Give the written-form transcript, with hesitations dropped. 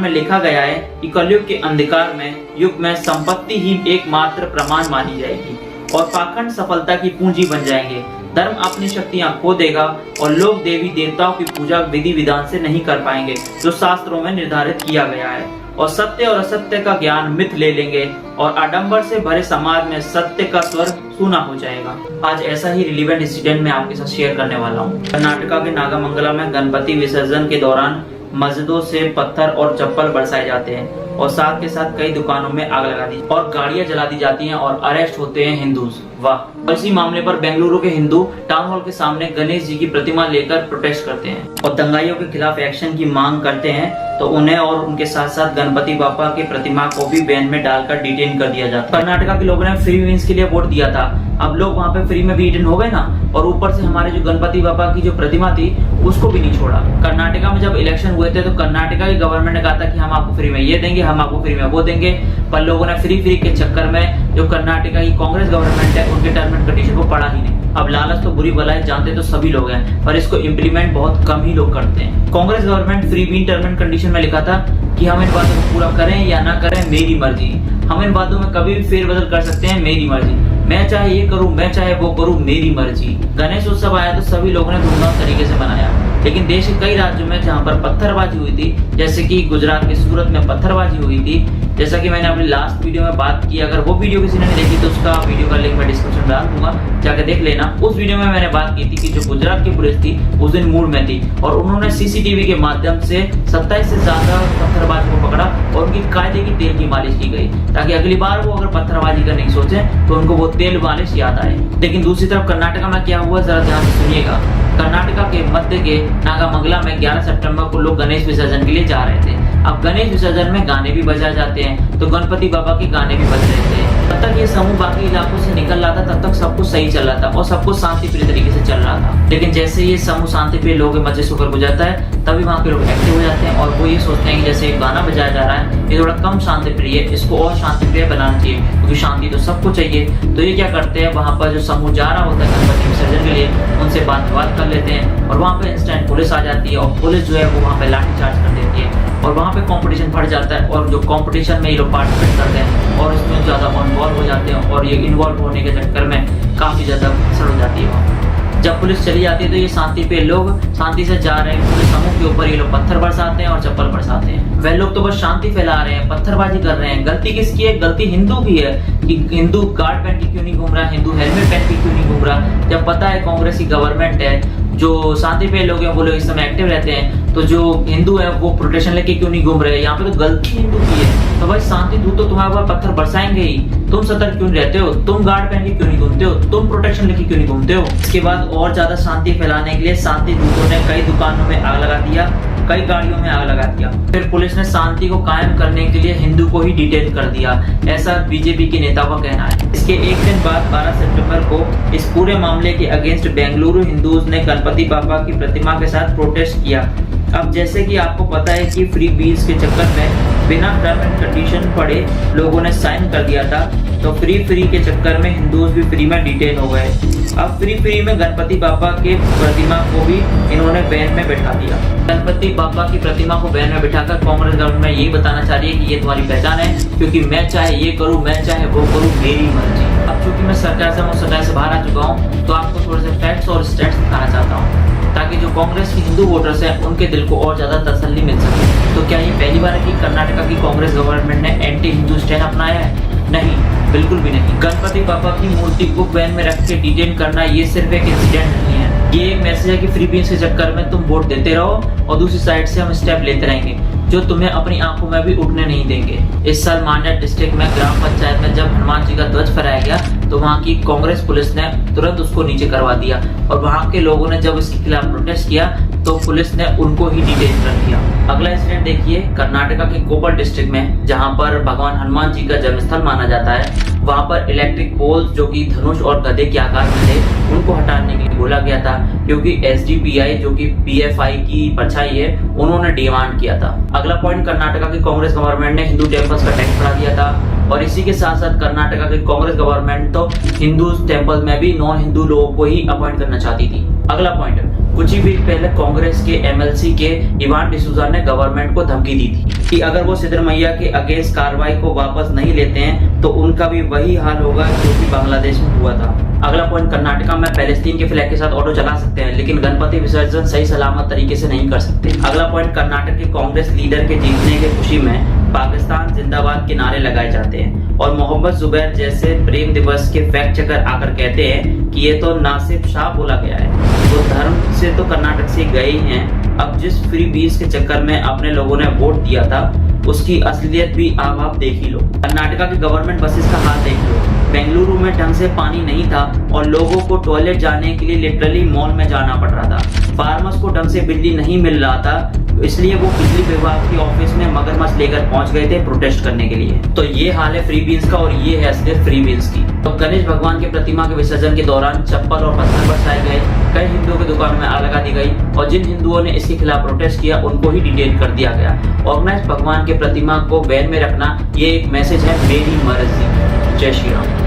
में लिखा गया है कि कलयुग के अंधकार में युग में संपत्ति ही एकमात्र प्रमाण मानी जाएगी और पाखंड सफलता की पूंजी बन जाएंगे। धर्म अपनी शक्तियां खो देगा और लोग देवी देवताओं की पूजा विधि विधान से नहीं कर पाएंगे जो शास्त्रों में निर्धारित किया गया है, और सत्य और असत्य का ज्ञान मिथ ले लेंगे और आडंबर से भरे समाज में सत्य का स्वर सुना हो जाएगा। आज ऐसा ही रिलीवेंट इंसिडेंट मैं आपके साथ शेयर करने वाला हूँ। कर्नाटका के नागामंगला में गणपति विसर्जन के दौरान मस्जिदों से पत्थर और चप्पल बरसाए जाते हैं और साथ के साथ कई दुकानों में आग लगा दी और गाड़ियां जला दी जाती हैं और अरेस्ट होते हैं हिंदूज। वाह। इसी मामले पर बेंगलुरु के हिंदू टाउन हॉल के सामने गणेश जी की प्रतिमा लेकर प्रोटेस्ट करते हैं और दंगाइयों के खिलाफ एक्शन की मांग करते हैं, तो उन्हें और उनके साथ साथ गणपति बापा की प्रतिमा को भी बैन में डालकर डिटेन कर दिया जाता है। कर्नाटका के लोगों ने फ्री मीन्स के लिए वोट दिया था, अब लोग वहाँ पे फ्री में भी डिटेन हो गए ना, और ऊपर से हमारे जो गणपति बापा की जो प्रतिमा थी उसको भी नहीं छोड़ा। कर्नाटका में जब इलेक्शन हुए थे तो कर्नाटका की गवर्नमेंट ने कहा था कि हम आपको फ्री में ये देंगे, हम आपको फ्री में वो देंगे, पर लोगों ने फ्री के चक्कर में जो कर्नाटका की कांग्रेस गवर्नमेंट है उनके टर्म एंड कंडीशन को पढ़ा ही नहीं। अब लालच तो बुरी बला है, जानते तो सभी लोग हैं, पर इसको इम्प्लीमेंट बहुत कम ही लोग करते हैं। कांग्रेस गवर्नमेंट फ्री बीन टर्म एंड कंडीशन में लिखा था कि हम इन बातों को पूरा करें या ना करें मेरी मर्जी, हम इन बातों में कभी भी फेरबदल कर सकते हैं, मेरी मर्जी, मैं चाहे ये करूं, मैं चाहे वो करूं, मेरी मर्जी। गणेश उत्सव आया तो सभी लोगों ने धूमधाम तरीके से मनाया, लेकिन देश के कई राज्यों में जहां पर पत्थरबाजी हुई थी, जैसे कि गुजरात के सूरत में पत्थरबाजी हुई थी, जैसा कि मैंने अपनी लास्ट वीडियो में बात की, अगर वो वीडियो किसी ने नहीं देखी तो उसका वीडियो का लिंक मैं डिस्क्रिप्शन में डाल दूंगा, जाकर देख लेना। उस वीडियो में मैंने बात की थी कि जो गुजरात की पुलिस थी उस दिन मूड में थी और उन्होंने सीसीटीवी के माध्यम से 27 से ज्यादा पत्थरबाज को पकड़ा और उनकी कायदे की तेल की मालिश की गई, ताकि अगली बार वो अगर पत्थरबाजी करने की सोचे तो उनको वो तेल मालिश याद आए। लेकिन दूसरी तरफ कर्नाटका में क्या हुआ, जरा ध्यान से सुनिएगा। कर्नाटका के मध्य के नागामंगला में 11 सितंबर को लोग गणेश विसर्जन के लिए जा रहे थे। अब गणेश विसर्जन में गाने भी बजाए जाते हैं, तो गणपति बाबा के गाने भी बज रहे थे। तब तक ये समूह बाकी इलाकों से निकल रहा था, तब तक सब कुछ सही चल रहा था और सब कुछ शांतिप्रिय तरीके से चल रहा था। लेकिन जैसे ये समूह शांतिप्रिय लोगों के मजे से होकर गुजरता है, तभी वहाँ के लोग एक्टिव हो जाते हैं और वो ये सोचते हैं कि जैसे गाना बजाया जा रहा है ये थोड़ा कम शांतिप्रिय है, इसको और शांतिप्रिय बनाना चाहिए, क्योंकि शांति तो सबको चाहिए। तो ये क्या करते हैं, वहाँ पर जो समूह जा रहा होता है गणपति विसर्जन के लिए, उनसे बात कर लेते हैं और वहाँ पे इंस्टेंट पुलिस आ जाती है और पुलिस जो है वो वहाँ पे लाठीचार्ज कर देती है और वहाँ पे कंपटीशन बढ़ जाता है और जो कंपटीशन में ये लोग पार्टिसिपेट करते हैं और उसमें ज़्यादा इन्वॉल्व हो जाते हैं और ये इन्वॉल्व होने के चक्कर में काफ़ी ज़्यादा भसड़ हो जाती है वहाँ। जब पुलिस चली जाती है तो ये शांति पे लोग शांति से जा रहे हैं, पुलिस समूह के ऊपर ये लोग पत्थर बरसाते हैं और चप्पल बरसाते हैं। वह लोग तो बस शांति फैला रहे हैं, पत्थरबाजी कर रहे हैं। गलती किसकी है, गलती हिंदू की है कि हिंदू गार्ड पहन के क्यों नहीं घूम रहा, हिंदू हेलमेट पहन के क्यों नहीं घूम रहा, जब पता है कांग्रेस की गवर्नमेंट है, जो शांति पे लोग हैं वो लोग इस समय एक्टिव रहते हैं, तो जो हिंदू है वो प्रोटेक्शन लेके क्यों नहीं घूम रहे। यहाँ पे तो गलती हिंदू की है, तो भाई शांति दूत तो तुम्हारे ऊपर पत्थर बरसाएंगे ही, तुम सतर्क क्यों रहते हो, तुम गार्ड पहन के क्यों नहीं घूमते हो, तुम प्रोटेक्शन लेके क्यों नहीं घूमते हो। इसके बाद और ज्यादा शांति फैलाने के लिए शांति दूतों ने कई दुकानों में आग लगा दिया, कई गाड़ियों में आग लगा दिया। फिर पुलिस ने शांति को कायम करने के लिए हिंदू को ही डिटेन कर दिया, ऐसा बीजेपी के नेता का कहना है। इसके एक दिन बाद 12 सितंबर को इस पूरे मामले के अगेंस्ट बेंगलुरु हिंदूज ने गणपति बापा की प्रतिमा के साथ प्रोटेस्ट किया। अब जैसे कि आपको पता है कि फ्री बीज के चक्कर में बिना टर्म एंड कंडीशन पढ़े लोगों ने साइन कर दिया था, तो फ्री के चक्कर में हिंदूज भी फ्री में डिटेन हो गए। अब फ्री में गणपति बापा के प्रतिमा को भी इन्होंने बैन में बैठा दिया। गणपति बापा की प्रतिमा को बैन में बिठाकर कांग्रेस गवर्नमेंट ये बताना चाह रही है कि ये तुम्हारी पहचान है, क्योंकि मैं चाहे ये करूँ, मैं चाहे वो करूँ, मेरी मर्जी। अब चूंकि मैं सरकार से बाहर आ चुका हूँ, तो आपको थोड़े से फैक्ट्स और स्टैट्स दिखाना चाहता हूँ, ताकि जो कांग्रेस की हिंदू वोटर्स हैं उनके दिल को और ज्यादा तसल्ली मिल सके। तो क्या ये पहली बार है कि कर्नाटका की कांग्रेस गवर्नमेंट ने एंटी हिंदू स्टैंड अपनाया है? नहीं, बिल्कुल भी नहीं। गणपति बापा की मूर्ति को बैन में रख के डिटेन करना ये सिर्फ एक इंसिडेंट नहीं है, ये एक मैसेज है कि फ्री बीन्स के चक्कर में तुम वोट देते रहो और दूसरी साइड से हम स्टेप लेते रहेंगे जो तुम्हें अपनी आंखों में भी उठने नहीं देंगे। इस साल मांड्या डिस्ट्रिक्ट में ग्राम पंचायत में जब हनुमान जी का ध्वज फहराया गया तो वहाँ की कांग्रेस पुलिस ने तुरंत उसको नीचे करवा दिया और वहाँ के लोगों ने जब इसके खिलाफ प्रोटेस्ट किया तो पुलिस ने उनको ही डिटेन कर दिया। अगला इंसिडेंट देखिए, कर्नाटका के कोप्पल डिस्ट्रिक्ट में जहाँ पर भगवान हनुमान जी का जन्मस्थल माना जाता है, वहाँ पर इलेक्ट्रिक पोल्स जो कि धनुष और गधे के आकार में थे उनको हटाने के लिए बोला गया था, क्योंकि SDPI जो कि PFI की परछाई है उन्होंने डिमांड किया था। अगला पॉइंट, कर्नाटका की कांग्रेस गवर्नमेंट ने हिंदू टेम्पल्स का टैक्स बढ़ा दिया था और इसी के साथ साथ कर्नाटका की कांग्रेस गवर्नमेंट तो हिंदू टेम्पल में भी नॉन हिंदू लोगों को ही अपॉइंट करना चाहती थी। अगला पॉइंट, कुछ ही वीक पहले कांग्रेस के एमएलसी के इवान डिसूजा ने गवर्नमेंट को धमकी दी थी कि अगर वो सिद्धरमैया के अगेंस्ट कार्रवाई को वापस नहीं लेते हैं तो उनका भी वही हाल होगा जो कि बांग्लादेश में हुआ था। अगला पॉइंट, कर्नाटका में पैलेस्टीन के फ्लैग के साथ ऑटो चला सकते हैं लेकिन गणपति विसर्जन सही सलामत तरीके से नहीं कर सकते। अगला पॉइंट, कर्नाटक के कांग्रेस लीडर के जीतने की खुशी में पाकिस्तान जिंदाबाद के नारे लगाए जाते हैं और मोहम्मद जुबैर जैसे प्रेम दिवस के फैक्ट चेकर आकर कहते हैं कि ये तो नासिब शाह बोला गया है। वो धर्म से तो कर्नाटक से गए ही हैं, अब जिस फ्री बीस के चक्कर में अपने लोगों ने वोट दिया था उसकी असलियत भी अब आप देख ही लो। कर्नाटका की गवर्नमेंट बसेस का हाल देख लो, बेंगलुरु में ढंग से पानी नहीं था और लोगों को टॉयलेट जाने के लिए लिटरली मॉल में जाना पड़ रहा था। फार्मर्स को ढंग से बिजली नहीं मिल रहा था, इसलिए वो बिजली विभाग के ऑफिस में मगरमच्छ लेकर पहुंच गए थे प्रोटेस्ट करने के लिए। तो ये हाल है फ्री बीन्स का और ये है असलियत फ्री बीन्स की। तो गणेश भगवान के प्रतिमा के विसर्जन के दौरान चप्पल और पत्थर बरसाए गए, कई हिंदुओं की दुकानों में आग लगा दी गई और जिन हिंदुओं ने इसके खिलाफ प्रोटेस्ट किया उनको ही डिटेन कर दिया गया। ऑर्गेनाइज भगवान के प्रतिमा को बैन में रखना ये एक मैसेज है मेरी मर्जी। जय श्री राम।